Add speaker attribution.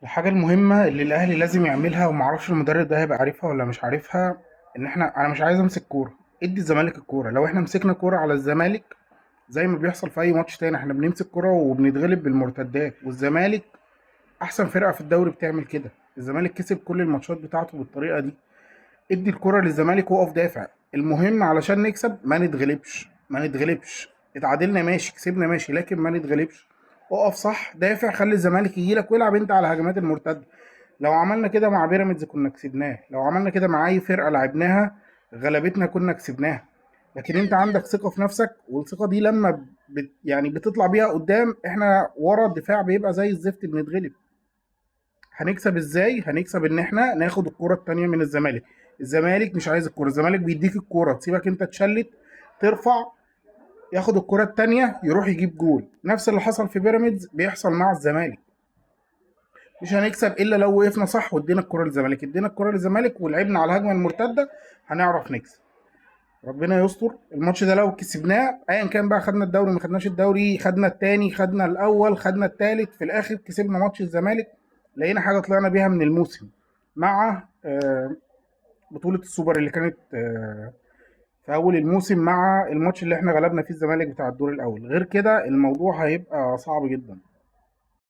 Speaker 1: الحاجة المهمة اللي الأهلي لازم يعملها ومعرفش المدرب ده هيبقى عارفها ولا مش عارفها، إن أنا مش عايز أمسك كورة. ادي الزمالك الكورة. لو احنا مسكنا كورة على الزمالك زي ما بيحصل في أي ماتش تاني، احنا بنمسك كورة وبنتغلب بالمرتدات، والزمالك أحسن فرقة في الدوري بتعمل كده. الزمالك كسب كل الماتشات بتاعته بالطريقة دي. ادي الكرة للزمالك وقف دافع. المهم علشان نكسب ما نتغلبش. اتعادلنا ماشي، كسبنا ماشي، لكن ما نتغلبش. اقف صح، دافع، خلي الزمالك يجيلك والعب انت على هجمات المرتده. لو عملنا كده مع بيراميدز كنا كسبناه، لو عملنا كده مع اي فرقه لعبناها غلبتنا كنا كسبناها. لكن انت عندك ثقه في نفسك، والثقه دي لما يعني بتطلع بيها قدام، احنا ورا الدفاع بيبقى زي الزفت بنتغلب. هنكسب ازاي؟ هنكسب ان احنا ناخد الكرة التانية من الزمالك. الزمالك مش عايز الكرة، الزمالك بيديك الكرة تسيبك انت تشلت، ترفع، ياخد الكرة التانية يروح يجيب جول. نفس اللي حصل في بيراميدز بيحصل مع الزمالك. مش هنكسب الا لو وقفنا صح وادينا الكرة للزمالك، ادينا الكرة للزمالك ولعبنا على الهجمة المرتدة هنعرف نكسب. ربنا يستر. الماتش ده لو كسبناه ايا كان بقى، خدنا الدوري ما خدناش الدوري، خدنا التاني، خدنا الاول، خدنا التالت، في الاخر كسبنا ماتش الزمالك، لقينا حاجه طلعنا بيها من الموسم مع بطوله السوبر اللي كانت في اول الموسم، مع الماتش اللي احنا غلبنا فيه الزمالك بتاع الدور الاول. غير كده الموضوع هيبقى صعب جدا.